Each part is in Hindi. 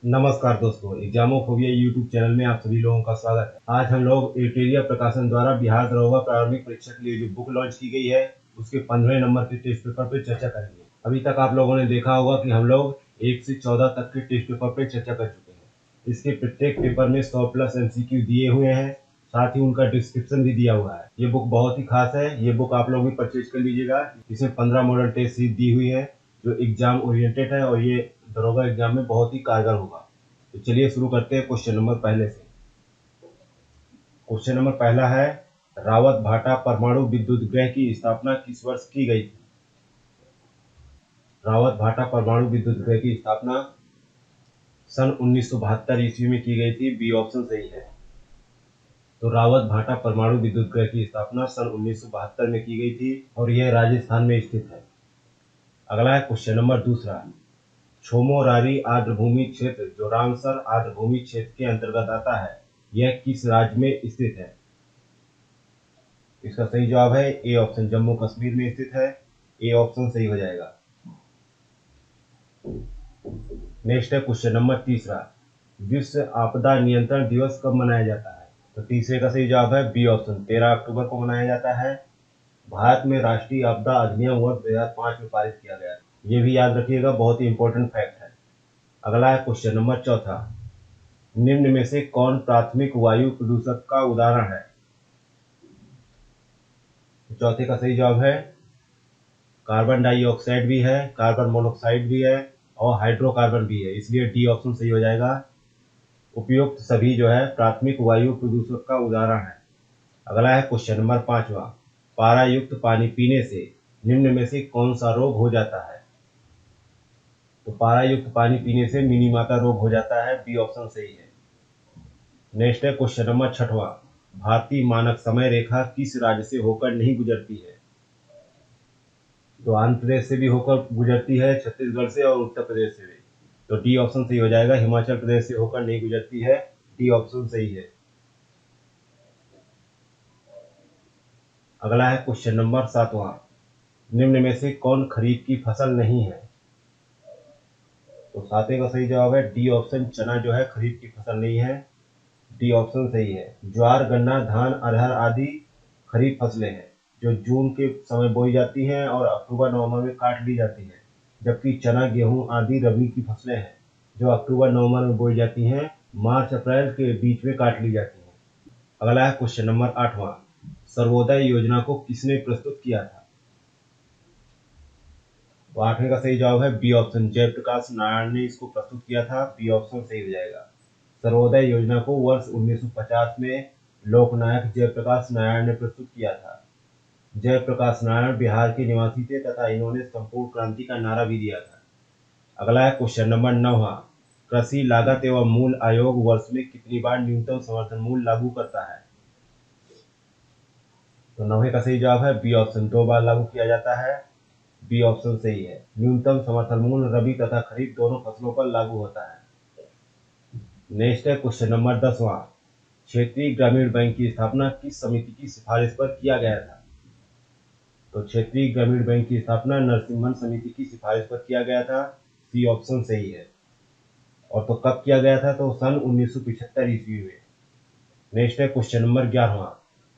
नमस्कार दोस्तों, एग्जामोफोबिया यूट्यूब चैनल में आप सभी लोगों का स्वागत है। आज हम लोग एटेरिया प्रकाशन द्वारा बिहार दरोगा प्रारंभिक परीक्षा के लिए जो बुक लॉन्च की गई है उसके 15वें नंबर के टेस्ट पेपर पे चर्चा करेंगे। अभी तक आप लोगों ने देखा होगा कि हम लोग 1 से 14 तक के टेस्ट पेपर पे चर्चा कर चुके हैं। इसके प्रत्येक पेपर में 100+ MCQ दिए हुए हैं, साथ ही उनका डिस्क्रिप्शन भी दिया हुआ है। ये बुक बहुत ही खास है, ये बुक आप लोग भी परचेज कर लीजिएगा। इसमें 15 मॉडल टेस्ट सीरीज दी हुई है जो एग्जाम ओरिएंटेड है और ये दरोगा एग्जाम में बहुत ही कारगर होगा। तो चलिए शुरू करते हैं क्वेश्चन नंबर पहले से। क्वेश्चन नंबर पहला है, रावत भाटा परमाणु विद्युत गृह की स्थापना किस वर्ष की गई थी? रावत भाटा परमाणु विद्युत गृह की स्थापना सन 1972 ईस्वी में की गई थी। बी ऑप्शन सही है। तो रावत भाटा परमाणु विद्युत गृह की स्थापना सन 1972 में की गई थी और यह राजस्थान में स्थित है। अगला है क्वेश्चन नंबर दूसरा, छोमोरारी आर्द्रभूमि क्षेत्र जो रामसर आर्द्रभूमि क्षेत्र के अंतर्गत आता है, यह किस राज्य में स्थित है? इसका सही जवाब है ए ऑप्शन, जम्मू कश्मीर में स्थित है। ए ऑप्शन सही हो जाएगा। नेक्स्ट है क्वेश्चन नंबर तीसरा, विश्व आपदा नियंत्रण दिवस कब मनाया जाता है? तो तीसरे का सही जवाब है बी ऑप्शन, 13 अक्टूबर को मनाया जाता है। भारत में राष्ट्रीय आपदा अधिनियम वर्ष 2005 में पारित किया गया। ये भी याद रखिएगा, बहुत ही इंपॉर्टेंट फैक्ट है। अगला है क्वेश्चन नंबर चौथा, निम्न में से कौन प्राथमिक वायु प्रदूषक का उदाहरण है? चौथे का सही जवाब है कार्बन डाइऑक्साइड भी है, कार्बन मोनोऑक्साइड भी है और हाइड्रोकार्बन भी है, इसलिए डी ऑप्शन सही हो जाएगा। उपयुक्त सभी जो है प्राथमिक वायु प्रदूषक का उदाहरण है। अगला है क्वेश्चन नंबर पांचवा, पारा युक्त पानी पीने से निम्न में से कौन सा रोग हो जाता है? तो पारा युक्त पानी पीने से मिनीमाता रोग हो जाता है। बी ऑप्शन सही है। नेक्स्ट है क्वेश्चन नंबर छठवां, भारतीय मानक समय रेखा किस राज्य से होकर नहीं गुजरती है? तो आंध्र प्रदेश से भी होकर गुजरती है, छत्तीसगढ़ से और उत्तर प्रदेश से भी। तो डी ऑप्शन सही हो जाएगा, हिमाचल प्रदेश से होकर नहीं गुजरती है। डी ऑप्शन सही है। अगला है क्वेश्चन नंबर सातवां, निम्न में से कौन खरीफ की फसल नहीं है? तो सातवें का सही जवाब है डी ऑप्शन, चना जो है खरीफ की फसल नहीं है। डी ऑप्शन सही है। ज्वार गन्ना धान अरहर आदि खरीफ फसलें हैं जो जून के समय बोई जाती हैं और अक्टूबर नवंबर में काट ली जाती हैं, जबकि चना गेहूं आदि रबी की फसलें हैं जो अक्टूबर नवंबर में बोई जाती हैं, मार्च अप्रैल के बीच में काट ली जाती हैं। अगला है क्वेश्चन नंबर आठवां, सर्वोदय योजना को किसने प्रस्तुत किया था? तो आठवें का सही जवाब है बी ऑप्शन, जयप्रकाश नारायण ने इसको प्रस्तुत किया था। बी ऑप्शन सही हो जाएगा। सर्वोदय योजना को वर्ष 1950 में लोकनायक जयप्रकाश नारायण ने प्रस्तुत किया था। जयप्रकाश नारायण बिहार के निवासी थे तथा इन्होंने संपूर्ण क्रांति का नारा भी दिया था। अगला है क्वेश्चन नंबर 9, कृषि लागत एवं मूल्य आयोग वर्ष में कितनी बार न्यूनतम समर्थन मूल्य लागू करता है? तो 9वें का सही जवाब है बी ऑप्शन, 2 बार लागू किया जाता है। बी ऑप्शन सही है। न्यूनतम समर्थन मूल्य रबी तथा खरीफ दोनों फसलों पर लागू होता है। नेक्स्ट है क्वेश्चन नंबर 10वां, क्षेत्रीय ग्रामीण बैंक की स्थापना किस समिति की सिफारिश पर किया गया था? तो क्षेत्रीय ग्रामीण बैंक की स्थापना नरसिम्हन समिति की सिफारिश पर किया गया था। सी ऑप्शन सही है। और तो कब किया गया था? तो सन 1975 ईस्वी में। नेक्स्ट है क्वेश्चन नंबर 11वां,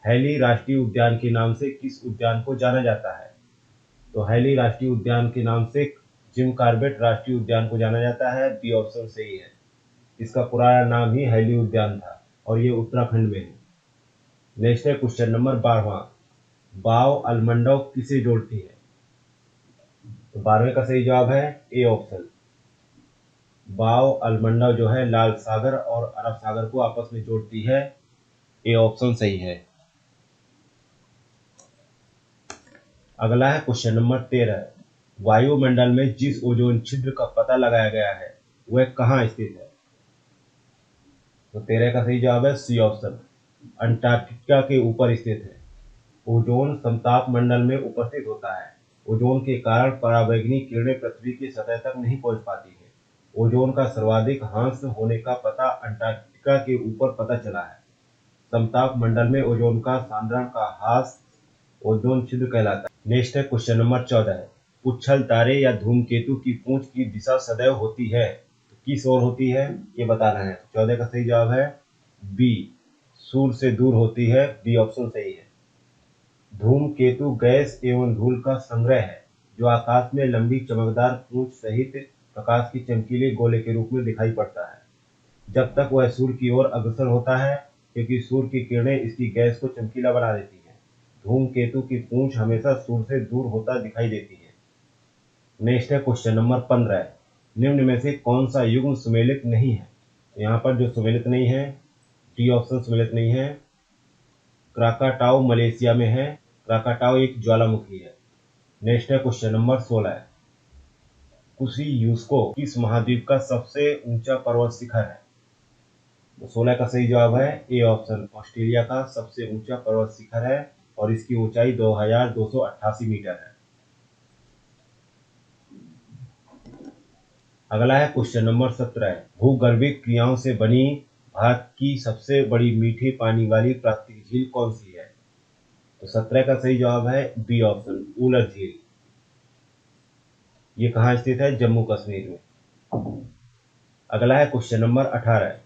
हैली राष्ट्रीय उद्यान के नाम से किस उद्यान को जाना जाता है? तो हैली राष्ट्रीय उद्यान के नाम से जिम कॉर्बेट राष्ट्रीय उद्यान को जाना जाता है। बी ऑप्शन सही है। इसका पुराना नाम ही हैली उद्यान था और ये उत्तराखंड में है। नेक्स्ट है क्वेश्चन नंबर 12वां, वाव अलमंडौ किसे जोड़ती है? तो 12वें का सही जवाब है ए ऑप्शन, वाव अलमंडौ जो है लाल सागर और अरब सागर को आपस में जोड़ती है। ए ऑप्शन सही है। अगला है क्वेश्चन नंबर 13, वायुमंडल में जिस ओजोन छिद्र का पता लगाया गया है वह कहाँ स्थित है? तो 13 का सही जवाब है सी ऑप्शन, अंटार्कटिका के ऊपर स्थित है। ओजोन समताप मंडल में उपस्थित होता है। ओजोन के कारण पराबैंगनी किरणें पृथ्वी की सतह तक नहीं पहुंच पाती है। ओजोन का सर्वाधिक ह्रास होने का पता अंटार्कटिका के ऊपर पता चला है। समताप मंडल में ओजोन का सांद्रण का ह्रास ओजोन छिद्र कहलाता है। नेक्स्ट है क्वेश्चन नंबर 14, उच्छल तारे या धूमकेतु की पूंछ की दिशा सदैव होती है, तो किस ओर होती है ये बताना है। 14 का सही जवाब है बी, सूर्य से दूर होती है। बी ऑप्शन सही है। धूमकेतु गैस एवं धूल का संग्रह है जो आकाश में लंबी चमकदार पूंछ सहित प्रकाश की चमकीले गोले के रूप में दिखाई पड़ता है जब तक वह सूर्य की ओर अग्रसर होता है, क्योंकि सूर्य की किरणें इसकी गैस को चमकीला बना देती हैं। धूमकेतु की पूंछ हमेशा सूर्य से दूर होता दिखाई देती है। नेक्स्ट है क्वेश्चन नंबर 15। निम्न में से कौन सा युग्म सुमेलित नहीं है? यहाँ पर जो सुमेलित नहीं है, डी ऑप्शन सुमेलित नहीं है। क्राकाटाओ मलेशिया में है। क्राकाटाओ एक ज्वालामुखी है। नेक्स्ट है क्वेश्चन नंबर 16। कुशी-युस्को किस महाद्वीप का सबसे ऊंचा पर्वत शिखर है? तो 16 का सही जवाब है ए ऑप्शन, ऑस्ट्रेलिया का सबसे ऊंचा पर्वत शिखर है और इसकी ऊंचाई 2288 मीटर है। अगला है क्वेश्चन नंबर 17। भूगर्भिक क्रियाओं से बनी भारत की सबसे बड़ी मीठे पानी वाली प्राकृतिक झील कौन सी है? तो 17 का सही जवाब है बी ऑप्शन, उलर झील। ये कहाँ स्थित है? जम्मू कश्मीर में। अगला है क्वेश्चन नंबर 18।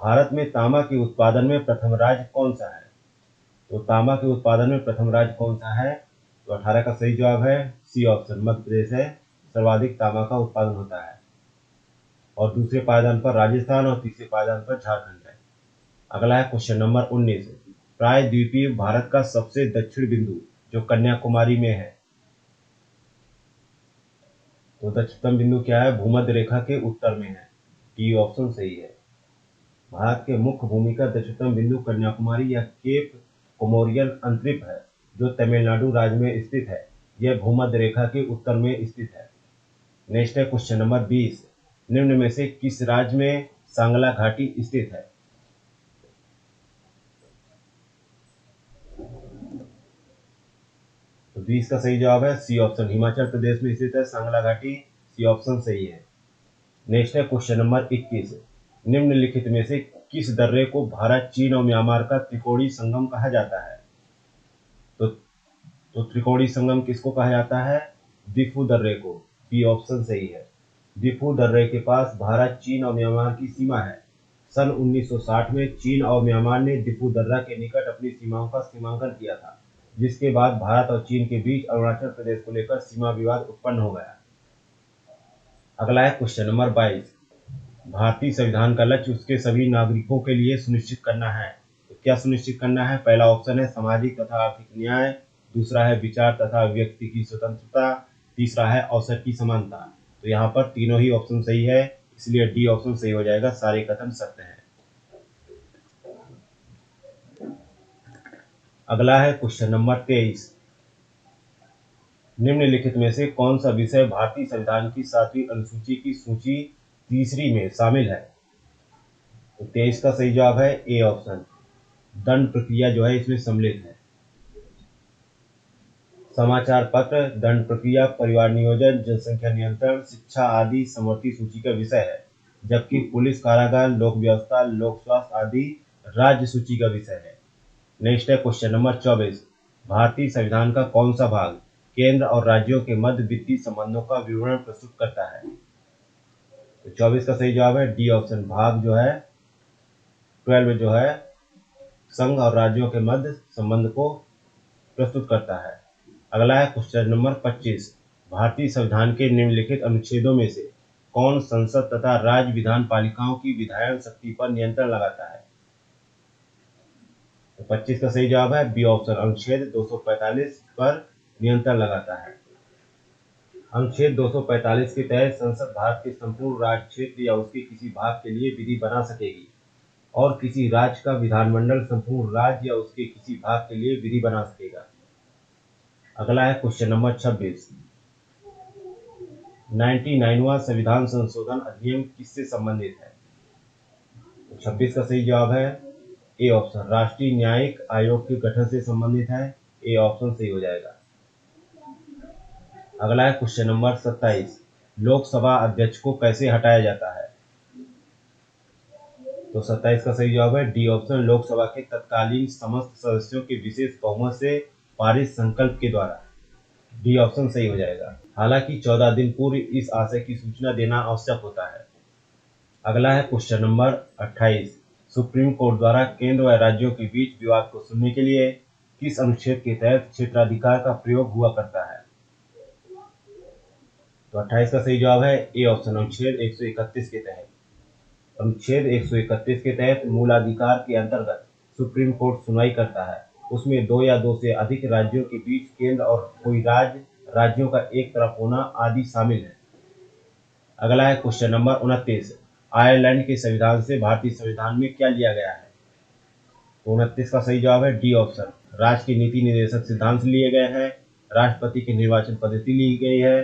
भारत में तांबा के उत्पादन में प्रथम राज्य कौन सा है? तो तांबा के उत्पादन में प्रथम राज्य कौन सा है? तो 18 का सही जवाब है सी ऑप्शन, मध्य प्रदेश है। सर्वाधिक तांबा का उत्पादन होता है और दूसरे पायदान पर राजस्थान और तीसरे पायदान पर झारखंड है। अगला है क्वेश्चन नंबर 19। प्रायद्वीपीय भारत का सबसे दक्षिण बिंदु जो कन्याकुमारी में है, तो दक्षिणतम बिंदु क्या है? भूमध्य रेखा के उत्तर में है। डी ऑप्शन सही है। भारत के मुख्य भूमि का दक्षिणतम बिंदु कन्याकुमारी या केप कोमोरियन अंतरिक्ष है जो तमिलनाडु राज्य में स्थित है। यह भूमध्य रेखा के उत्तर में स्थित है। नेक्स्ट है क्वेश्चन नंबर 20। निम्न में से किस राज्य में सांगला घाटी स्थित है? तो 20 का सही जवाब है सी ऑप्शन, हिमाचल प्रदेश में स्थित है सांगला घाटी। सी ऑप्शन सही है। नेक्स्ट है क्वेश्चन नंबर 21। निम्नलिखित में से किस दर्रे को भारत, चीन और म्यांमार का त्रिकोणीय संगम कहा जाता है? तो त्रिकोणीय संगम किसको कहा जाता है? दिफू दर्रे को। बी ऑप्शन सही है। दिफू दर्रे के पास भारत, चीन और म्यांमार की सीमा है। सन 1960 में चीन और म्यांमार ने दिफू दर्रा के निकट अपनी सीमाओं का सीमांकन किया था, जिसके बाद भारत और चीन के बीच अरुणाचल प्रदेश को लेकर सीमा विवाद उत्पन्न हो गया। अगला है क्वेश्चन नंबर 22। भारतीय संविधान का लक्ष्य उसके सभी नागरिकों के लिए सुनिश्चित करना है। तो क्या सुनिश्चित करना है? पहला ऑप्शन है सामाजिक तथा आर्थिक न्याय, दूसरा है विचार तथा अभिव्यक्ति की स्वतंत्रता, तीसरा है अवसर की समानता। तो यहाँ पर तीनों ही ऑप्शन सही है, इसलिए डी ऑप्शन सही हो जाएगा। सारे कथन सत्य हैं। अगला है क्वेश्चन नंबर 23। निम्नलिखित में से कौन सा विषय भारतीय संविधान की 7वीं अनुसूची की सूची तीसरी में शामिल है? तो 23 का सही जवाब है ए ऑप्शन, दंड प्रक्रिया जो है इसमें सम्मिलित है। समाचार पत्र, दंड प्रक्रिया, परिवार नियोजन, जनसंख्या नियंत्रण, शिक्षा आदि समवर्ती सूची का विषय है, जबकि पुलिस, कारागार, लोक व्यवस्था, लोक स्वास्थ्य आदि राज्य सूची का विषय है। नेक्स्ट है क्वेश्चन नंबर 24। भारतीय संविधान का कौन सा भाग केंद्र और राज्यों के मध्य वित्तीय संबंधों का विवरण प्रस्तुत करता है? तो 24 का सही जवाब है डी ऑप्शन, भाग जो है 12 जो है संघ और राज्यों के मध्य संबंध को प्रस्तुत करता है। अगला है क्वेश्चन नंबर 25। भारतीय संविधान के निम्नलिखित अनुच्छेदों में से कौन संसद तथा राज्य विधान पालिकाओं की विधायन शक्ति पर नियंत्रण लगाता है? तो 25 का सही जवाब है बी ऑप्शन, अनुच्छेद 245 पर नियंत्रण लगाता है। अनुच्छेद 245 के तहत संसद भारत के संपूर्ण राज्य क्षेत्र या उसके किसी भाग के लिए विधि बना सकेगी और किसी राज्य का विधानमंडल संपूर्ण राज्य या उसके किसी भाग के लिए विधि बना सकेगा। अगला है क्वेश्चन नंबर 26। 99वां संविधान संशोधन अधिनियम किससे संबंधित है? तो 26 का सही जवाब है ए ऑप्शन, राष्ट्रीय न्यायिक आयोग के गठन से संबंधित है। ए ऑप्शन सही हो जाएगा। अगला है क्वेश्चन नंबर 27। लोकसभा अध्यक्ष को कैसे हटाया जाता है? तो 27 का सही जवाब है डी ऑप्शन, लोकसभा के तत्कालीन समस्त सदस्यों के विशेष बहुमत से पारित संकल्प के द्वारा। डी ऑप्शन सही हो जाएगा। हालांकि 14 दिन पूर्व इस आशय की सूचना देना आवश्यक होता है। अगला है क्वेश्चन नंबर 28। सुप्रीम कोर्ट द्वारा केंद्र व राज्यों के बीच विवाद को सुनने के लिए किस अनुच्छेद के तहत क्षेत्राधिकार का प्रयोग हुआ करता है? तो 28 का सही जवाब है ए ऑप्शन, अनुच्छेद 131 के तहत। अनुच्छेद 131 के तहत मूलाधिकार के अंतर्गत सुप्रीम कोर्ट सुनवाई करता है। उसमें दो या दो से अधिक राज्यों के बीच केंद्र और कोई राज्यों का एक तरफ होना आदि शामिल है। अगला है क्वेश्चन नंबर 29। आयरलैंड के संविधान से भारतीय संविधान में क्या लिया गया है? तो 29 का सही जवाब है डी ऑप्शन, राज्य की नीति निर्देशक सिद्धांत लिए गए हैं, राष्ट्रपति की निर्वाचन पद्धति ली गई है,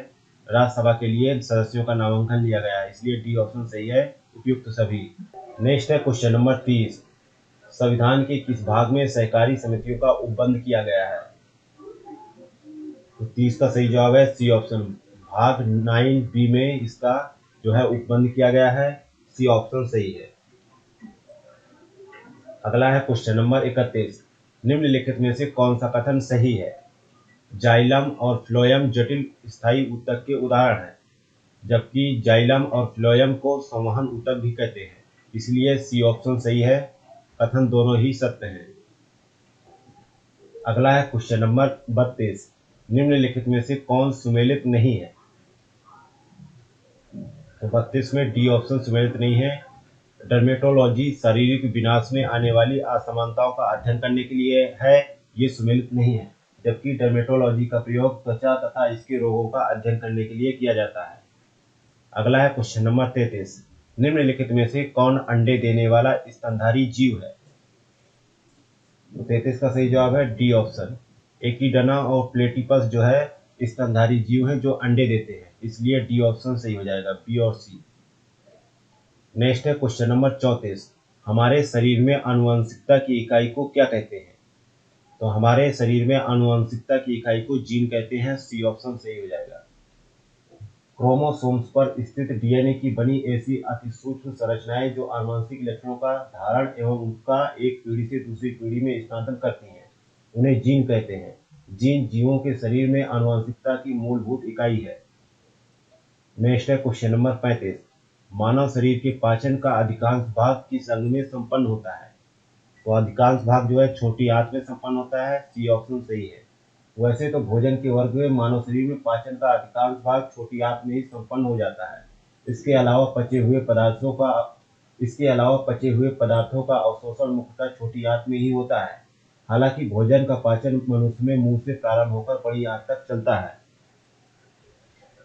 राज्यसभा के लिए सदस्यों का नामांकन लिया गया है, इसलिए डी ऑप्शन सही है, उपयुक्त सभी। नेक्स्ट है क्वेश्चन नंबर 30। संविधान के किस भाग में सहकारी समितियों का उपबंध किया गया है? तो 30 का सही जवाब है सी ऑप्शन, भाग 9B में इसका जो है उपबंध किया गया है, सी ऑप्शन सही है। अगला है क्वेश्चन नंबर 31। निम्नलिखित में से कौन सा कथन सही है? जाइलम और फ्लोएम जटिल स्थायी ऊतक के उदाहरण हैं, जबकि जाइलम और फ्लोएम को संवहन ऊतक भी कहते हैं, इसलिए सी ऑप्शन सही है, कथन दोनों ही सत्य हैं। अगला है क्वेश्चन नंबर 32। निम्नलिखित में से कौन सुमेलित नहीं है? तो 32 में डी ऑप्शन सुमेलित नहीं है। डर्मेटोलॉजी शारीरिक विनाश में आने वाली असमानताओं का अध्ययन करने के लिए है, ये सुमेलित नहीं है, जबकि डर्मेटोलॉजी का प्रयोग त्वचा तथा इसके रोगों का अध्ययन करने के लिए किया जाता है। अगला है क्वेश्चन नंबर 33। निम्नलिखित में से कौन अंडे देने वाला स्तनधारी जीव है? तो 33 का सही जवाब है डी ऑप्शन, एकिडना और प्लेटिपस जो है स्तनधारी जीव हैं जो अंडे देते हैं, इसलिए डी ऑप्शन सही हो जाएगा, बी और सी। नेक्स्ट है क्वेश्चन नंबर 34। हमारे शरीर में आनुवंशिकता की इकाई को क्या कहते हैं? तो हमारे शरीर में आनुवंशिकता की इकाई को जीन कहते हैं, सी ऑप्शन सही हो जाएगा। क्रोमोसोम्स पर स्थित डीएनए की बनी ऐसी अति सूक्ष्म संरचनाएं जो आनुवंशिक लक्षणों का धारण एवं उनका एक पीढ़ी से दूसरी पीढ़ी में स्थानांतरण करती हैं, उन्हें जीन कहते हैं। जीन जीवों के शरीर में आनुवंशिकता की मूलभूत इकाई है। नेक्स्ट है क्वेश्चन नंबर 35। मानव शरीर के पाचन का अधिकांश भाग किस अंग में संपन्न होता है? तो अधिकांश भाग जो है छोटी आंत में संपन्न होता है, सी ऑप्शन सही है। वैसे तो भोजन के वर्ग में मानव शरीर में पाचन का अधिकांश भाग छोटी आंत में ही संपन्न हो जाता है। इसके अलावा पचे हुए पदार्थों का अवशोषण मुख्यतः छोटी आंत में ही होता है। हालांकि भोजन का पाचन मनुष्य में मुंह से प्रारंभ होकर बड़ी आंत तक चलता है।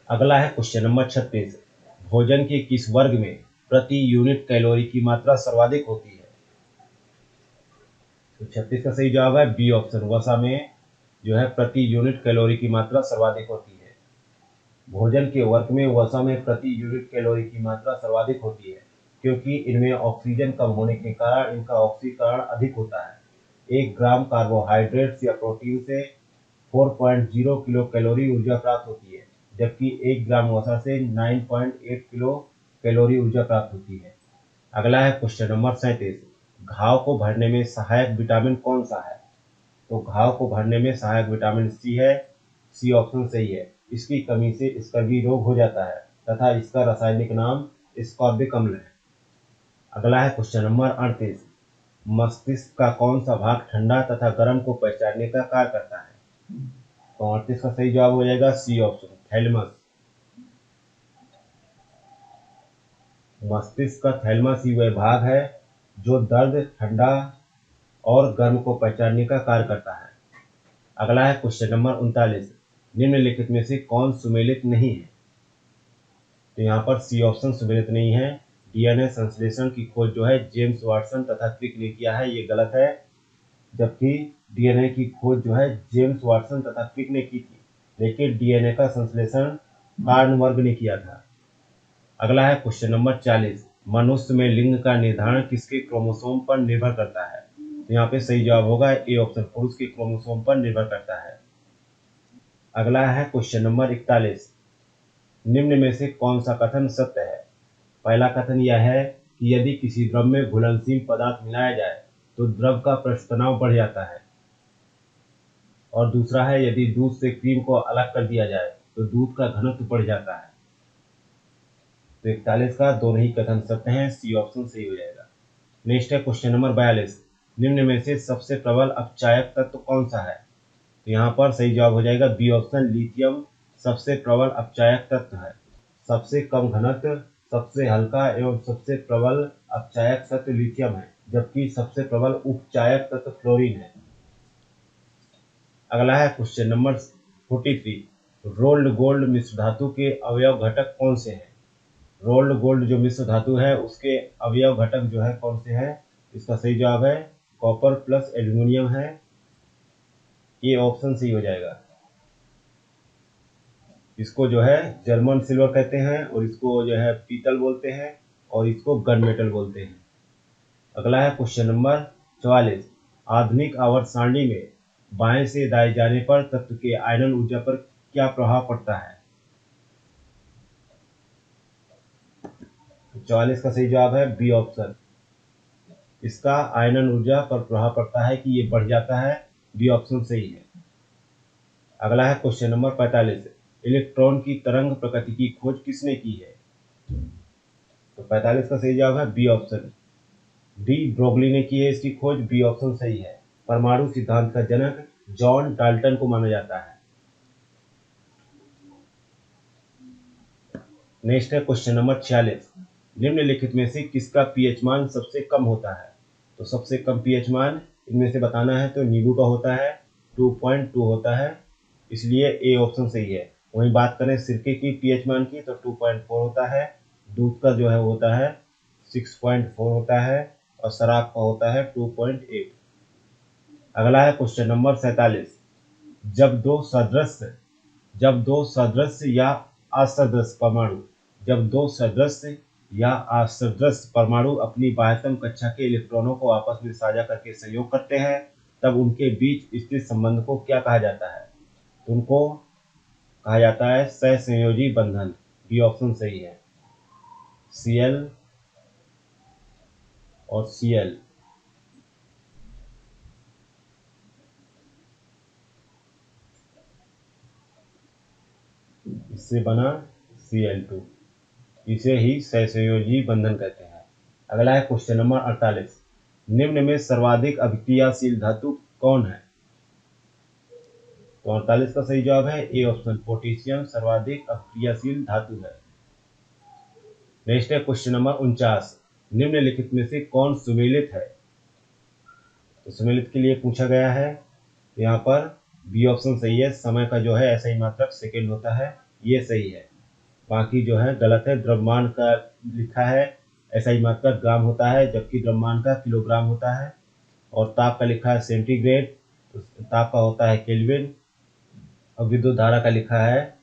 अगला है क्वेश्चन नंबर 36। भोजन के किस वर्ग में प्रति यूनिट कैलोरी की मात्रा सर्वाधिक होती है? तो 36 का सही जवाब है बी ऑप्शन, वसा में जो है प्रति यूनिट कैलोरी की मात्रा सर्वाधिक होती है। भोजन के वर्ग में वसा में प्रति यूनिट कैलोरी की मात्रा सर्वाधिक होती है, क्योंकि इनमें ऑक्सीजन कम होने के कारण इनका ऑक्सीकरण अधिक होता है। 1 ग्राम कार्बोहाइड्रेट्स या प्रोटीन से 4.0 किलो कैलोरी ऊर्जा प्राप्त होती है, जबकि 1 ग्राम वसा से 9.8 किलो कैलोरी ऊर्जा प्राप्त होती है। अगला है क्वेश्चन नंबर 37। घाव को भरने में सहायक विटामिन कौन सा है? तो घाव को भरने में सहायक विटामिन सी है, सी ऑप्शन सही है। इसकी कमी से स्कर्वी रोग हो जाता है तथा इसका रासायनिक नाम स्कॉर्बिक अम्ल है। अगला है क्वेश्चन नंबर 38। मस्तिष्क का कौन सा भाग ठंडा तथा गर्म को पहचानने का कार्य करता है? तो 38 का सही जवाब हो जाएगा सी ऑप्शन, थैलेमस। मस्तिष्क का थैलेमस ही वह भाग है जो दर्द, ठंडा और गर्म को पहचानने का कार्य करता है। अगला है क्वेश्चन नंबर 39। निम्नलिखित में से कौन सुमेलित नहीं है? तो यहाँ पर सी ऑप्शन सुमेलित नहीं है। डीएनए संश्लेषण की खोज जो है जेम्स वाटसन तथा क्रिक ने किया है, ये गलत है, जबकि डीएनए की खोज जो है जेम्स वाटसन तथा क्रिक ने की थी, लेकिन डीएनए का संश्लेषण कार्नवर्ग ने किया था। अगला है क्वेश्चन नंबर 40। मनुष्य में लिंग का निर्धारण किसके क्रोमोसोम पर निर्भर करता है? तो यहाँ पे सही जवाब होगा ए ऑप्शन, पुरुष के क्रोमोसोम पर निर्भर करता है। अगला है क्वेश्चन नंबर 41। निम्न में से कौन सा कथन सत्य है? पहला कथन यह है कि यदि किसी द्रव में घुलनशील पदार्थ मिलाया जाए तो द्रव का पृष्ठ तनाव बढ़ जाता है। और दूसरा है यदि दूध से क्रीम को अलग कर दिया जाए तो दूध का घनत्व बढ़ जाता है। तो 41 का दोनों ही कथन सत्य हैं, सी ऑप्शन सही हो जाएगा। नेक्स्ट है क्वेश्चन नंबर 42, निम्न में से सबसे प्रबल अपचायक तत्व कौन सा है? तो यहाँ पर सही जवाब हो जाएगा बी ऑप्शन, लिथियम सबसे प्रबल अपचायक तत्व है। सबसे कम घनत्व, सबसे हल्का एवं सबसे प्रबल अपचायक तत्व लिथियम है, जबकि सबसे प्रबल उपचायक तत्व फ्लोरीन है। अगला है क्वेश्चन नंबर 43, रोल्ड गोल्ड मिश्र धातु के अवयव घटक कौन से हैं? रोल्ड गोल्ड जो मिश्र धातु है उसके अवयव घटक जो है कौन से हैं? इसका सही जवाब है कॉपर प्लस एल्यूमिनियम है, ये ऑप्शन सही हो जाएगा। इसको जो है जर्मन सिल्वर कहते हैं और इसको जो है पीतल बोलते हैं और इसको गन मेटल बोलते हैं। अगला है क्वेश्चन नंबर 44, आधुनिक आवर्त सारणी में बाएं से दाएं जाने पर तत्व के आयनन ऊर्जा पर क्या प्रभाव पड़ता है? 44 का सही जवाब है बी ऑप्शन, इसका आयनन ऊर्जा पर प्रभाव पड़ता है कि ये बढ़ जाता है, बी ऑप्शन सही है। अगला है क्वेश्चन नंबर 45, इलेक्ट्रॉन की तरंग प्रकृति की खोज किसने की है? तो 45 का सही जवाब है बी ऑप्शन, डी ब्रोगली ने की है इसकी खोज, बी ऑप्शन सही है। परमाणु सिद्धांत का जनक जॉन डाल्टन को माना जाता है। नेक्स्ट है क्वेश्चन नंबर 46, निम्नलिखित में से किसका पीएच मान सबसे कम होता है? तो सबसे कम पीएच मान इनमें से बताना है तो नींबू का होता है 2.2 होता है, इसलिए ए ऑप्शन सही है। वहीं बात करें सिरके की पीएच मान की तो 2.4 होता है, दूध का जो है होता है 6.4 होता है और शराब का होता है 2.8। अगला है क्वेश्चन नंबर 47, जब दो सदृश या असदृश परमाणु अपनी बाह्यतम कक्षा के इलेक्ट्रॉनों को आपस में साझा करके संयोग करते हैं तब उनके बीच स्थित संबंध को क्या कहा जाता है? उनको कहा जाता है सहसंयोजी बंधन, बी ऑप्शन सही है। Cl और Cl, इससे बना Cl2, इसे ही सहसंयोजी बंधन कहते हैं। अगला है क्वेश्चन नंबर 48, निम्न में सर्वाधिक अभिक्रियाशील धातु कौन है? तो 48 का सही जवाब है ए ऑप्शन, पोटेशियम सर्वाधिक अभिक्रियाशील धातु है। नेक्स्ट है क्वेश्चन नंबर 49, निम्नलिखित में से कौन सुमेलित है? तो सुमेलित के लिए पूछा गया है, यहाँ पर बी ऑप्शन सही है, समय का जो है ऐसा ही मात्रक सेकेंड होता है, ये सही है। बाकी जो है गलत है, द्रव्यमान का लिखा है ऐसा ही मात्रक ग्राम होता है जबकि द्रव्यमान का किलोग्राम होता है, और ताप का लिखा है सेंटीग्रेड, तो ताप का होता है केल्विन, और विद्युत धारा का लिखा है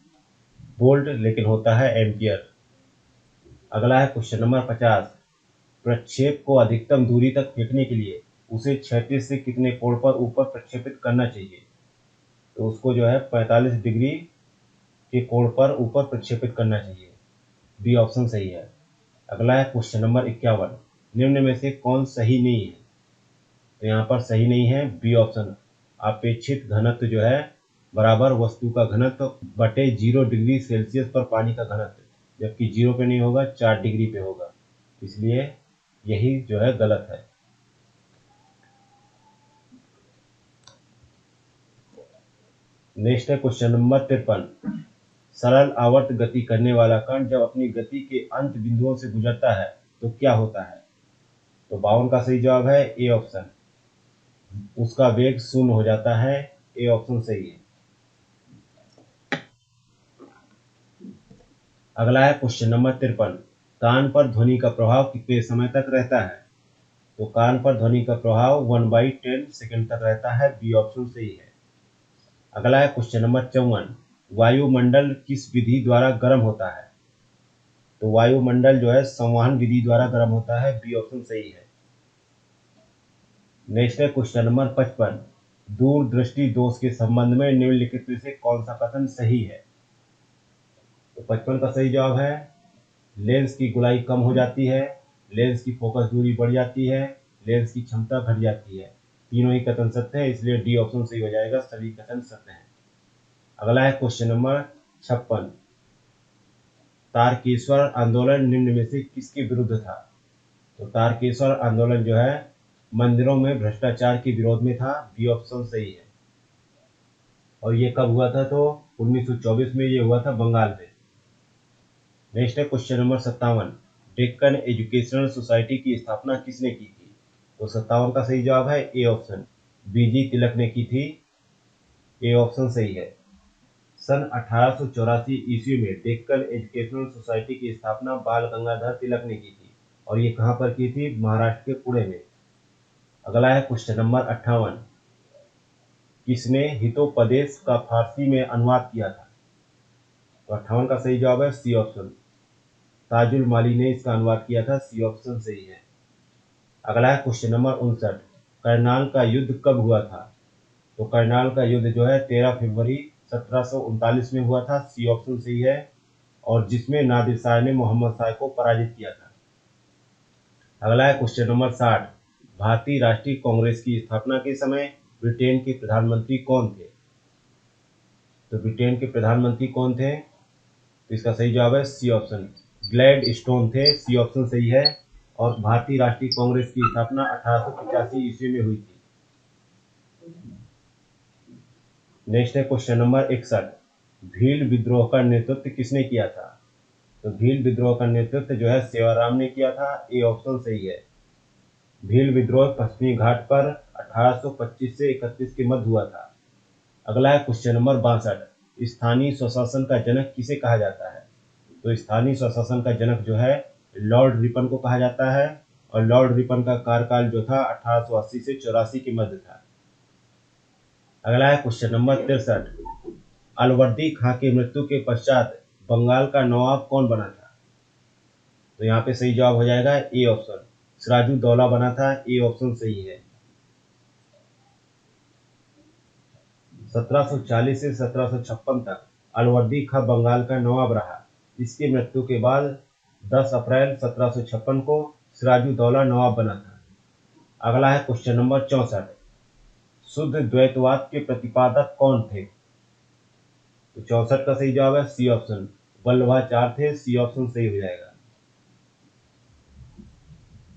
वोल्ट लेकिन होता है एम्पियर। अगला है क्वेश्चन नंबर 50, प्रक्षेप को अधिकतम दूरी तक फेंकने के लिए उसे क्षैतिज से कितने कोण पर ऊपर प्रक्षेपित करना चाहिए? तो उसको जो है 45 डिग्री के कोण पर ऊपर प्रक्षेपित करना चाहिए, बी ऑप्शन सही है। अगला है क्वेश्चन नंबर 51, निम्न में से कौन सही नहीं है? तो यहाँ पर सही नहीं है बी ऑप्शन, अपेक्षित घनत्व जो है बराबर वस्तु का घनत्व बटे 0 डिग्री सेल्सियस पर पानी का घनत्व, जबकि 0 पे नहीं होगा 4 डिग्री पे होगा, इसलिए यही जो है गलत है। नेक्स्ट है क्वेश्चन नंबर 53, सरल आवर्त गति करने वाला कण जब अपनी गति के अंत बिंदुओं से गुजरता है तो क्या होता है? तो 52 का सही जवाब है ए ऑप्शन, उसका वेग शून्य हो जाता है, ए ऑप्शन सही है। अगला है क्वेश्चन नंबर 53, कान पर ध्वनि का प्रभाव कितने समय तक रहता है? तो कान पर ध्वनि का प्रभाव 1/10 सेकंड तक रहता है, बी ऑप्शन सही है। अगला है क्वेश्चन नंबर 54, वायुमंडल किस विधि द्वारा गर्म होता है? तो वायुमंडल जो है संवहन विधि द्वारा गर्म होता है, बी ऑप्शन सही है। नेक्स्ट है क्वेश्चन नंबर 55, दूरदृष्टि दोष के संबंध में निम्नलिखित में से कौन सा कथन सही है? तो 55 का सही जवाब है लेंस की गोलाई कम हो जाती है, लेंस की फोकस दूरी बढ़ जाती है, लेंस की क्षमता घट जाती है, तीनों ही कथन सत्य है, इसलिए डी ऑप्शन सही हो जाएगा, सभी कथन सत्य हैं। अगला है क्वेश्चन नंबर 56, तारकेश्वर आंदोलन निम्न में से किसके विरुद्ध था? तो तारकेश्वर आंदोलन जो है मंदिरों में भ्रष्टाचार के विरोध में था। बी ऑप्शन सही है। और ये कब हुआ था? तो 1924 में ये हुआ था बंगाल में। नेक्स्ट है question number 57। Deccan educational society की स्थापना किसने की थी? तो 57 का सही जवाब है ए ऑप्शन, बीजी तिलक ने की थी। ए ऑप्शन सही है। सन 1884 ईस्वी में डेक्कन एजुकेशनल सोसाइटी की स्थापना बाल गंगाधर तिलक ने की थी। और ये कहाँ पर की थी? महाराष्ट्र के पुणे में। अगला है क्वेश्चन नंबर 58। किसने हितोपदेश का फारसी में अनुवाद किया था? तो 58 का सही जवाब है सी ऑप्शन, ताजुल माली ने इसका अनुवाद किया था। सी ऑप्शन सही है। अगला है क्वेश्चन नंबर 59। करनाल का युद्ध कब हुआ था? तो करनाल का युद्ध जो है 13 फरवरी 1739 में हुआ था। सी ऑप्शन सही है। और जिसमें नादिर शाह ने मोहम्मद शाह को पराजित किया था। अगला है क्वेश्चन नंबर 60। भारतीय राष्ट्रीय कांग्रेस की स्थापना के समय ब्रिटेन के प्रधानमंत्री कौन थे? तो ब्रिटेन के प्रधानमंत्री कौन थे? तो इसका सही जवाब है सी ऑप्शन, ग्लैडस्टोन थे। सी ऑप्शन सही है। और भारतीय राष्ट्रीय कांग्रेस की स्थापना 1885 ईस्वी में हुई थी। नेक्स्ट है क्वेश्चन नंबर 61। भील विद्रोह का नेतृत्व किसने किया था? तो भील विद्रोह का नेतृत्व जो है सेवाराम ने किया था। ए ऑप्शन सही है। भील विद्रोह पश्चिमी घाट पर 1825 से 31 के मध्य हुआ था। अगला है क्वेश्चन नंबर 62। स्थानीय स्वशासन का जनक किसे कहा जाता है? तो स्थानीय स्वशासन का जनक जो है लॉर्ड रिपन को कहा जाता है। और लॉर्ड रिपन का कार्यकाल जो था 1880 से 84 के मध्य था। अगला है क्वेश्चन नंबर 63। अलवर्दी खां की मृत्यु के पश्चात बंगाल का नवाब कौन बना था? तो यहाँ पे सही जवाब हो जाएगा ए ऑप्शन, सिराजुद्दौला बना था। ए ऑप्शन सही है। 1740 से 1756 तक अलवर्दी खां बंगाल का नवाब रहा। इसकी मृत्यु के बाद 10 अप्रैल 1756 को सिराजुद्दौला नवाब बना था। अगला है क्वेश्चन नंबर 64। शुद्ध द्वैतवाद के प्रतिपादक कौन थे? तो 64 का सही जवाब है सी ऑप्शन, वल्लभाचार्य थे। सी ऑप्शन सही हो जाएगा।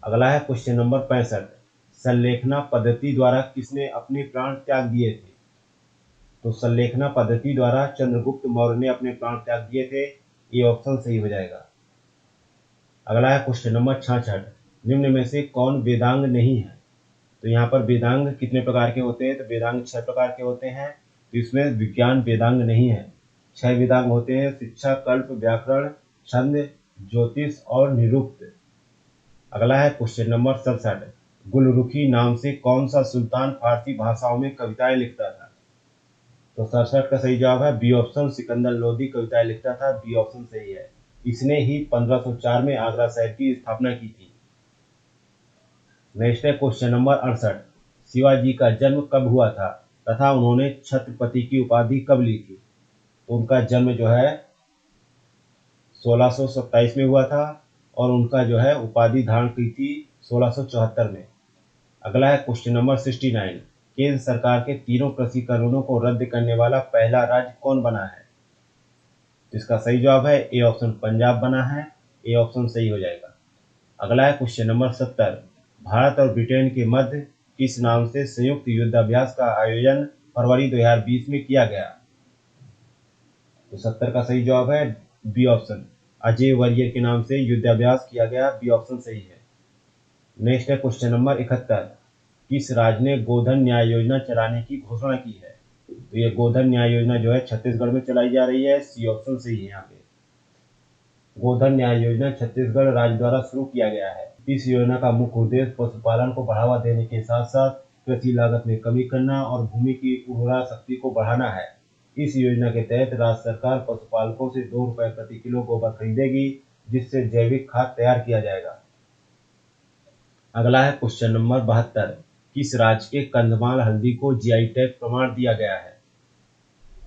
अगला है क्वेश्चन नंबर 65। संलेखना पद्धति द्वारा किसने अपने प्राण त्याग दिए थे? तो संलेखना पद्धति द्वारा चंद्रगुप्त मौर्य ने अपने प्राण त्याग दिए थे। ये ऑप्शन सही हो जाएगा। अगला है क्वेश्चन नंबर 66। निम्न में से कौन वेदांग नहीं है? तो यहाँ पर वेदांग कितने प्रकार के होते हैं? तो वेदांग 6 प्रकार के होते हैं। तो इसमें विज्ञान वेदांग नहीं है। 6 वेदांग होते हैं: शिक्षा, कल्प, व्याकरण, छंद, ज्योतिष और निरुक्त। अगला है क्वेश्चन नंबर 67। गुलरुखी नाम से कौन सा सुल्तान फारसी भाषाओं में कविताएं लिखता था? तो 67 का सही जवाब है बी ऑप्शन, सिकंदर लोदी कविताएं लिखता था। बी ऑप्शन सही है। इसने ही 1504 में आगरा शहर की स्थापना की थी। नेक्स्ट है क्वेश्चन नंबर 68। शिवाजी का जन्म कब हुआ था तथा उन्होंने छत्रपति की उपाधि कब ली थी? तो उनका जन्म जो है 1627 में हुआ था। और उनका जो है उपाधि धारण की थी 1674 में। अगला है क्वेश्चन नंबर 69। केंद्र सरकार के तीनों कृषि कानूनों को रद्द करने वाला पहला राज्य कौन बना है? तो इसका सही जवाब है ए ऑप्शन, पंजाब बना है। ए ऑप्शन सही हो जाएगा। अगला है क्वेश्चन नंबर 70। भारत और ब्रिटेन के मध्य किस नाम से संयुक्त युद्धाभ्यास का आयोजन फरवरी 2020 में किया गया? तो 70 का सही जवाब है बी ऑप्शन, अजय वरियर के नाम से युद्धाभ्यास किया गया। बी ऑप्शन सही है। नेक्स्ट है क्वेश्चन नंबर 71। किस राज्य ने गोधन न्याय योजना चलाने की घोषणा की है? तो ये गोधन न्याय योजना जो है छत्तीसगढ़ में चलाई जा रही है। सी ऑप्शन सही है। यहाँ पे गोधन न्याय योजना छत्तीसगढ़ राज्य द्वारा शुरू किया गया है। इस योजना का मुख्य उद्देश्य पशुपालन को बढ़ावा देने के साथ साथ कृषि लागत में कमी करना और भूमि की उर्वरा शक्ति को बढ़ाना है। इस योजना के तहत राज्य सरकार पशुपालकों से 2 रुपए प्रति किलो गोबर खरीदेगी, जिससे जैविक खाद तैयार किया जाएगा। अगला है क्वेश्चन नंबर 72। किस राज्य के कंधमाल हल्दी को जीआई टैग प्रमाण दिया गया है?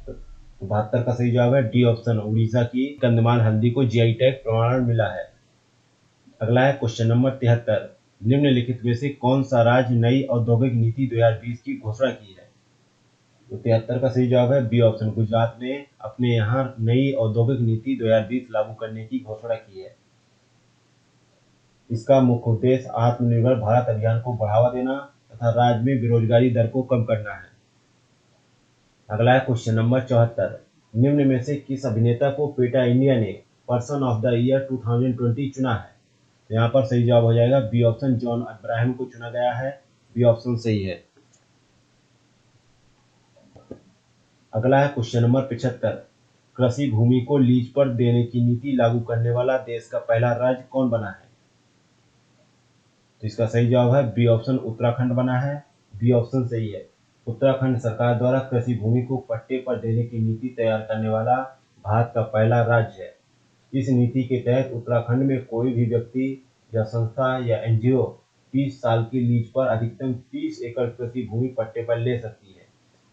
तो 72 का सही जवाब है डी ऑप्शन, उड़ीसा की कंधमाल हल्दी को जीआई टैग प्रमाण मिला है। अगला है क्वेश्चन नंबर 73। निम्नलिखित में से कौन सा राज्य नई औद्योगिक नीति 2020 की घोषणा की है? तो 73 का सही जवाब है बी ऑप्शन। गुजरात ने अपने यहाँ नई औद्योगिक नीति 2020 लागू करने की घोषणा की है। इसका मुख्य उद्देश्य आत्मनिर्भर भारत अभियान को बढ़ावा देना तथा राज्य में बेरोजगारी दर को कम करना है। अगला है क्वेश्चन नंबर 74। निम्न में से किस अभिनेता को पेटा इंडिया ने पर्सन ऑफ द ईयर 2020 चुना है? यहाँ पर सही जवाब हो जाएगा बी ऑप्शन। जॉन अब्राहम को चुना गया है। बी ऑप्शन सही है। अगला है क्वेश्चन नंबर 75। कृषि भूमि को लीज पर देने की नीति लागू करने वाला देश का पहला राज्य कौन बना है? तो इसका सही जवाब है बी ऑप्शन। उत्तराखंड बना है। बी ऑप्शन सही है। उत्तराखंड सरकार द्वारा कृषि भूमि को पट्टे पर देने की नीति तैयार करने वाला भारत का पहला राज्य है। इस नीति के तहत उत्तराखंड में कोई भी व्यक्ति या संस्था या एनजीओ 30 साल की लीज पर अधिकतम 30 एकड़ कृषि भूमि पट्टे पर ले सकती है।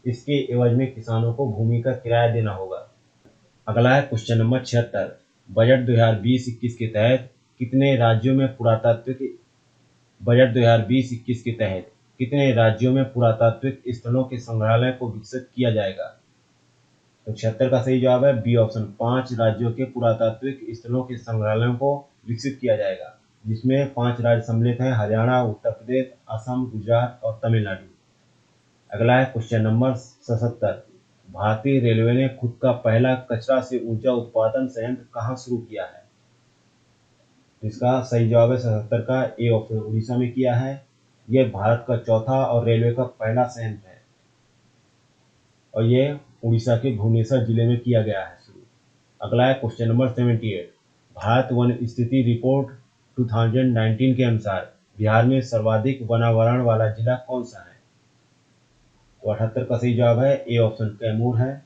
इसके एवज में किसानों को भूमि का किराया देना होगा। अगला है क्वेश्चन नंबर 76। बजट 2020-21 के तहत कितने राज्यों में पुरातात्विक स्थलों के संग्रहालय को विकसित किया जाएगा? तो 76 का सही जवाब है बी ऑप्शन। 5 राज्यों के पुरातात्विक स्थलों के संग्रहालयों को विकसित किया जाएगा, जिसमें 5 राज्य सम्मिलित हैं: हरियाणा, उत्तर प्रदेश, असम, गुजरात और तमिलनाडु। अगला है क्वेश्चन नंबर 77। भारतीय रेलवे ने खुद का पहला कचरा से ऊर्जा उत्पादन संयंत्र कहाँ शुरू किया है? इसका सही जवाब है 77 का ए ऑप्शन। उड़ीसा में किया है। यह भारत का चौथा और रेलवे का पहला संयंत्र है और ये उड़ीसा के भुवनेश्वर जिले में किया गया है शुरू। अगला है क्वेश्चन नंबर 78। भारत वन स्थिति रिपोर्ट 2019 के अनुसार बिहार में सर्वाधिक वनावरण वाला जिला कौन सा है? तो 78 का सही जवाब है ए ऑप्शन। कैमूर है।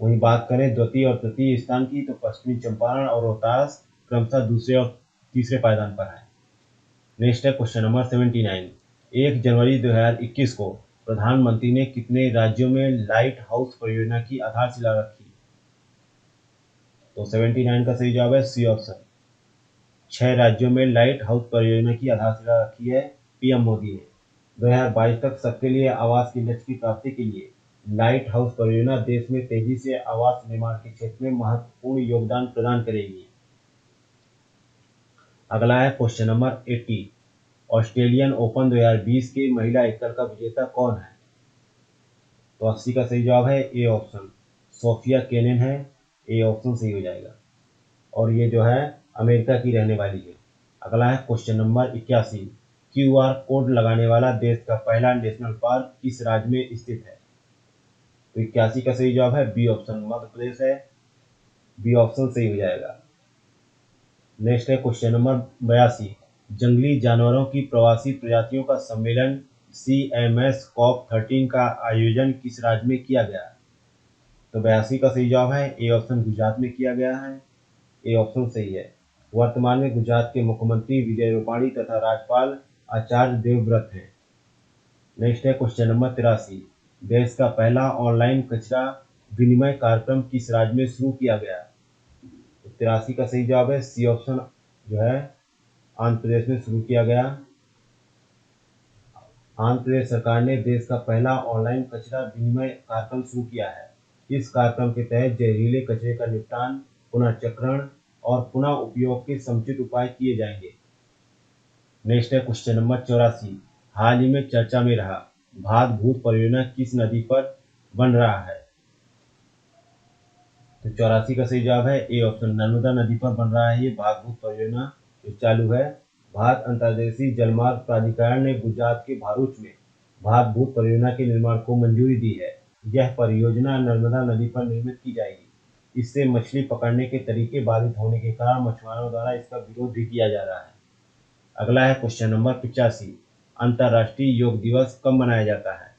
वहीं बात करें द्वितीय और तृतीय स्थान की, तो पश्चिमी चंपारण और रोहतास क्रमशः दूसरे और तीसरे पायदान पर है। नेक्स्ट है क्वेश्चन नंबर 79। 1 जनवरी 2021 को प्रधानमंत्री ने कितने राज्यों में लाइट हाउस परियोजना की आधारशिला रखी? तो 79 का सही जवाब है सी ऑप्शन। 6 राज्यों में लाइट हाउस परियोजना की आधारशिला रखी है पीएम मोदी ने। 2022 तक सबके लिए आवास के लक्ष्य की प्राप्ति के लिए लाइट हाउस परियोजना देश में तेजी से आवास निर्माण के क्षेत्र में महत्वपूर्ण योगदान प्रदान करेगी। अगला है क्वेश्चन नंबर 80। ऑस्ट्रेलियन ओपन 2020 के महिला एकल का विजेता कौन है? तो 80 का सही जवाब है ए ऑप्शन। सोफिया केनिन है। ए ऑप्शन सही हो जाएगा और ये जो है अमेरिका की रहने वाली है। अगला है क्वेश्चन नंबर 81। क्यूआर कोड लगाने वाला देश का पहला नेशनल पार्क किस राज्य में स्थित है? तो 81 का सही जवाब है बी ऑप्शन। मध्य प्रदेश है। बी ऑप्शन सही हो जाएगा। नेक्स्ट है क्वेश्चन नंबर 82। जंगली जानवरों की प्रवासी प्रजातियों का सम्मेलन CMS COP13 का आयोजन किस राज्य में किया गया? तो 82 का सही जवाब है ए ऑप्शन। गुजरात में किया गया है। ए ऑप्शन सही है। वर्तमान में गुजरात के मुख्यमंत्री विजय रूपाणी तथा राज्यपाल आचार्य देवव्रत हैं। नेक्स्ट है क्वेश्चन नंबर 83। देश का पहला ऑनलाइन कचरा विनिमय कार्यक्रम किस राज्य में शुरू किया गया? 83 का सही जवाब है सी ऑप्शन, जो है आंध्र प्रदेश में शुरू किया गया। आंध्र प्रदेश सरकार ने देश का पहला ऑनलाइन कचरा विनिमय कार्यक्रम शुरू किया है। इस कार्यक्रम के तहत जहरीले कचरे का निपटान, पुनर्चक्रण और पुनः उपयोग के समुचित उपाय किए जाएंगे। नेक्स्ट है क्वेश्चन नंबर 84। हाल ही में चर्चा में रहा भात भूत परियोजना किस नदी पर बन रहा है? तो 84 का सही जवाब है ए ऑप्शन। नर्मदा नदी पर बन रहा है ये भात भूत परियोजना जो चालू है। भारत अंतर्देशीय जलमार्ग प्राधिकरण ने गुजरात के भरूच में भात भूत परियोजना के निर्माण को मंजूरी दी है। यह परियोजना नर्मदा नदी पर निर्मित की जाएगी। इससे मछली पकड़ने के तरीके बाधित होने के कारण मछुआरों द्वारा इसका विरोध भी किया जा रहा है। अगला है क्वेश्चन नंबर 85। अंतर्राष्ट्रीय योग दिवस कब मनाया जाता है?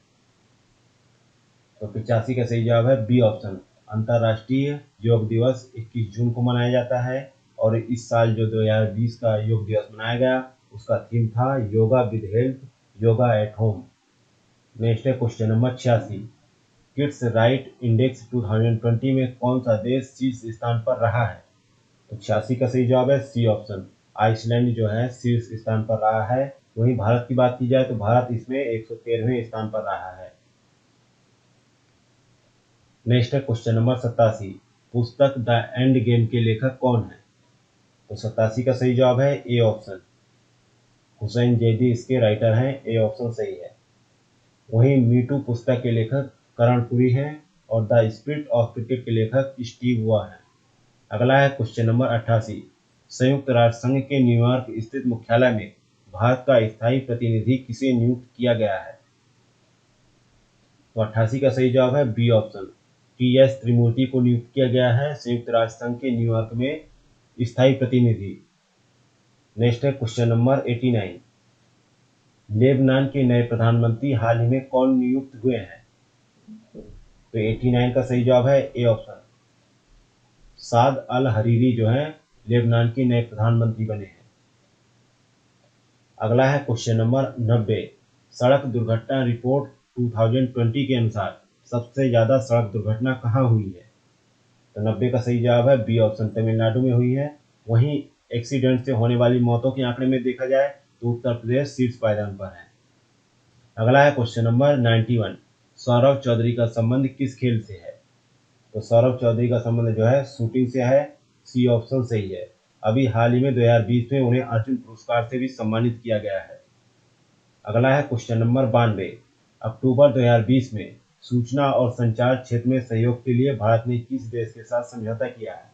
तो 85 का सही जवाब है बी ऑप्शन। अंतर्राष्ट्रीय योग दिवस 21 जून को मनाया जाता है और इस साल जो 2020 का योग दिवस मनाया गया उसका थीम था yoga with health, yoga at home. Next है question number 86। Kids right index 2020 में कौन सा देश शीर्ष स्थान पर रहा है? तो 86 का सही जवाब है सी ऑप्शन। आइसलैंड जो है शीर्ष स्थान पर रहा है। वहीं भारत की बात की जाए तो भारत इसमें 113वें स्थान पर रहा है। नेक्स्ट है क्वेश्चन नंबर 87। पुस्तक द एंड गेम के लेखक कौन है? तो 87 का सही जवाब है ए ऑप्शन, हुसैन जैदी इसके राइटर हैं। ए ऑप्शन सही है। वहीं मीटू पुस्तक के लेखक कर्णपुरी हैं और द स्पिरिट ऑफ क्रिकेट के लेखक स्टीव वॉ हैं। अगला है क्वेश्चन नंबर 88। संयुक्त राष्ट्र संघ के न्यूयॉर्क स्थित मुख्यालय में भारत का स्थायी प्रतिनिधि किसे नियुक्त किया गया है? तो 88 का सही जवाब है बी ऑप्शन, टी.एस. त्रिमूर्ति को नियुक्त किया गया है संयुक्त राष्ट्र संघ के न्यूयॉर्क में स्थायी प्रतिनिधि। नेक्स्ट है क्वेश्चन नंबर 89। लेबनान के नए प्रधानमंत्री हाल ही में कौन नियुक्त हुए हैं? तो 89 का सही जवाब है A option, Saad Al Hariri जो है लेबनान के नए प्रधानमंत्री बने हैं। अगला है क्वेश्चन नंबर 90। सड़क दुर्घटना रिपोर्ट 2020 के अनुसार सबसे ज्यादा सड़क दुर्घटना कहाँ हुई है? तो 90 का सही जवाब है बी ऑप्शन, तमिलनाडु में हुई है। वहीं एक्सीडेंट से होने वाली मौतों के आंकड़े में देखा जाए तो उत्तर प्रदेश शीर्ष पायदान पर है। अगला है क्वेश्चन नंबर 91। सौरव चौधरी का संबंध किस खेल से है? तो सौरव चौधरी का संबंध जो है शूटिंग से है। सी ऑप्शन सही है। अभी हाल ही में 2020 में उन्हें अर्जुन पुरस्कार से भी सम्मानित किया गया है। अगला है क्वेश्चन नंबर 92। अक्टूबर 2020 में सूचना और संचार क्षेत्र में सहयोग के लिए भारत ने किस देश के साथ समझौता किया है?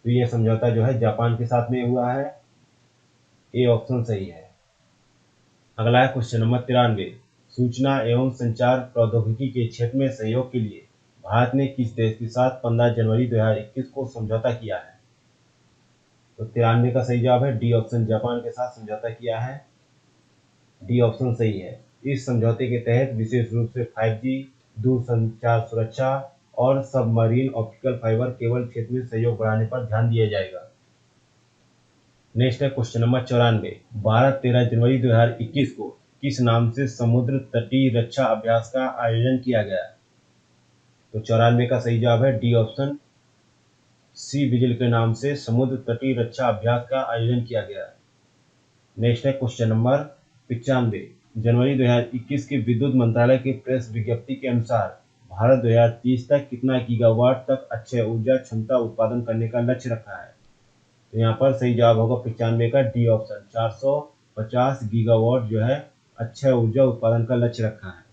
तो ये समझौता जो है जापान के साथ में हुआ है। ए ऑप्शन सही है। अगला है क्वेश्चन नंबर 93। सूचना एवं संचार प्रौद्योगिकी के क्षेत्र में सहयोग के लिए भारत ने किस देश के साथ 15 जनवरी 2021 को समझौता किया है? तो 93 का सही जवाब है डी ऑप्शन, जापान के साथ समझौता किया है। डी ऑप्शन सही है। इस समझौते के तहत विशेष रूप से 5G, दूरसंचार सुरक्षा और सबमरीन ऑप्टिकल फाइबर केबल क्षेत्र में सहयोग बढ़ाने पर ध्यान दिया जाएगा। नेक्स्ट है क्वेश्चन नंबर 94। 12-13 जनवरी 2021 को किस नाम से समुद्र तटीय रक्षा अभ्यास का आयोजन किया गया? तो 94 का सही जवाब है डी ऑप्शन, सी विजिल के नाम से समुद्र तटीय रक्षा अभ्यास का आयोजन किया गया। नेक्स्ट है क्वेश्चन नंबर 95। जनवरी 2021 के विद्युत मंत्रालय की प्रेस विज्ञप्ति के अनुसार भारत 2030 तक कितना गीगावाट तक अक्षय ऊर्जा क्षमता उत्पादन करने का लक्ष्य रखा है? तो यहाँ पर सही जवाब होगा 95 का डी ऑप्शन, 450 गीगावाट जो है अक्षय ऊर्जा उत्पादन का लक्ष्य रखा है।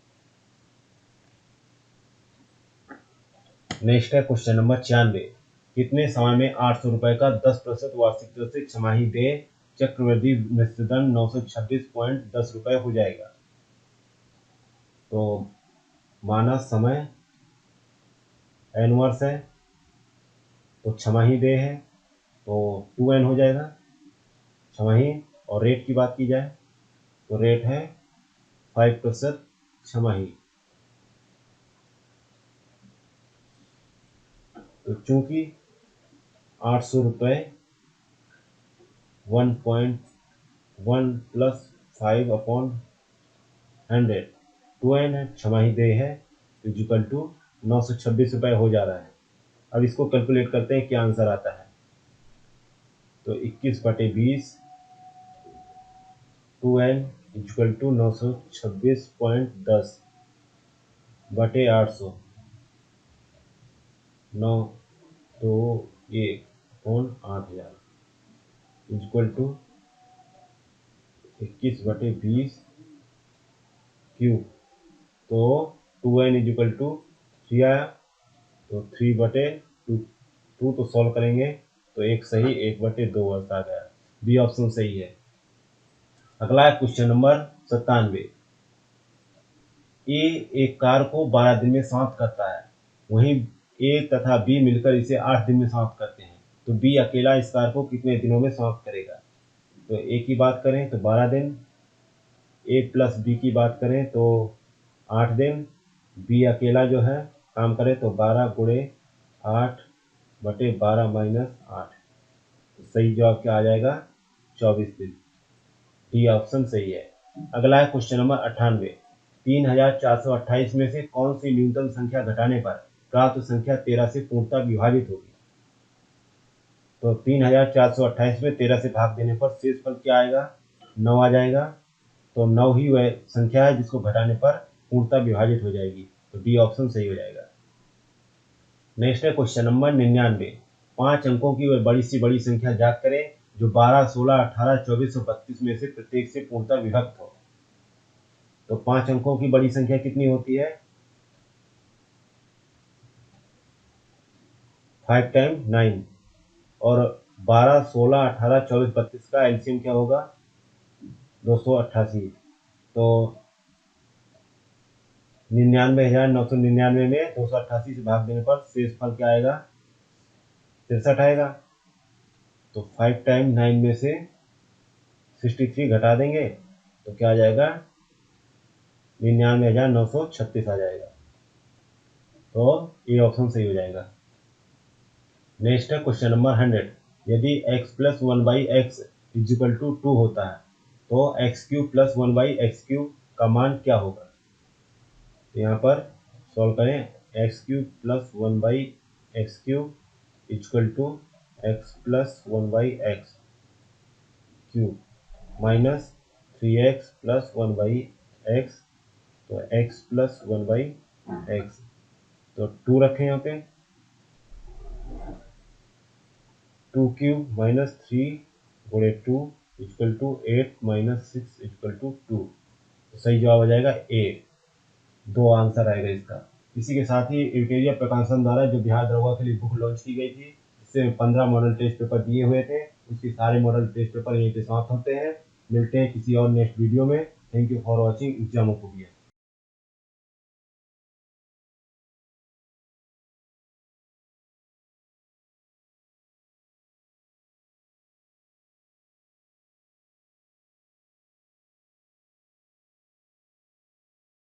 नेक्स्ट है क्वेश्चन नंबर 96। कितने समय में 800 रुपए का 10% वार्षिक दर से छमाही देय चक्रवृद्धि मृत्युदंड 926.10 रुपए हो जाएगा? तो माना समय एन वर्ष है तो छमाही देय है तो 2n हो जाएगा छमाही। और रेट की बात की जाए तो रेट है 5% छमाही। तो चूंकि 800 रुपये 1.1 प्लस 5/100 2n है, छमाही देय है, इक्वल टू 926 रुपये हो जा रहा है। अब इसको कैलकुलेट करते हैं क्या आंसर आता है। तो 21/20 2n इक्वल टू 926.10 बटे 800 921/8000 इक्वल टू 21/20 क्यूब। तो 2n इक्वल टू 3 आया तो 3/2 तो सॉल्व करेंगे तो एक सही 1/2 वर्ष आ गया। बी ऑप्शन सही है। अगला है क्वेश्चन नंबर 97। ए एक कार को 12 दिन में समाप्त करता है, वहीं ए तथा बी मिलकर इसे 8 दिन में समाप्त करते हैं, तो बी अकेला इस कार को कितने दिनों में समाप्त करेगा? तो ए की बात करें तो 12 दिन, ए प्लस बी की बात करें तो 8 दिन, बी अकेला जो है काम करे तो 12×8/12 -8। सही जवाब क्या आ जाएगा? 24 दिन। डी ऑप्शन सही है। अगला है क्वेश्चन नंबर 98। 3428 में से कौन सी न्यूनतम संख्या घटाने पर प्राप्त संख्या 13 से पूर्णतः विभाजित होगी? तो 3428 में 13 से भाग देने पर शेषफल क्या आएगा? 9 आ जाएगा। तो 9 ही वह संख्या है जिसको घटाने पर पूर्णतः विभाजित हो जाएगी। तो डी ऑप्शन सही हो जाएगा। नेक्स्ट है क्वेश्चन नंबर 99। 5 अंकों की बड़ी सी बड़ी संख्या ज्ञात करें जो 12, 16, 18, 24 और 32 में से प्रत्येक से पूर्णतः विभक्त हो। तो 5 अंकों की बड़ी संख्या कितनी होती है? 5 टाइम 9। और 12, 16, 18, 24, 32 का एलसीएम क्या होगा? 288। तो 99,999 में 288 से भाग देने पर शेष फल क्या आएगा? 63 आएगा। तो 5 टाइम 9 में से 63 घटा देंगे तो क्या आ जाएगा? 99,936 आ जाएगा। तो ये ऑप्शन सही हो जाएगा। नेक्स्ट है क्वेश्चन नंबर 100। यदि x plus 1/x is equal to 2 होता है तो x³ प्लस 1/x³ का मान क्या होगा? तो यहाँ पर सॉल्व करें। x³ plus 1/x³ equal to x plus 1/x³ minus 3x plus 1/x। तो x प्लस 1/x। तो 2 रखें यहाँ पे। 2³ माइनस 3 गुणे 2 equal to 8 minus 6 equal to 2। तो सही जवाब हो जाएगा ए। 2 आंसर आएगा इसका। इसी के साथ ही इल्टेरिया प्रकाशन द्वारा जो बिहार दरोगा के लिए बुक लॉन्च की गई थी, इससे 15 मॉडल टेस्ट पेपर दिए हुए थे, उसके सारे मॉडल टेस्ट पेपर यहीं पे समाप्त होते हैं। मिलते हैं किसी और नेक्स्ट वीडियो में। Thank you for watching एग्जामोफोबिया।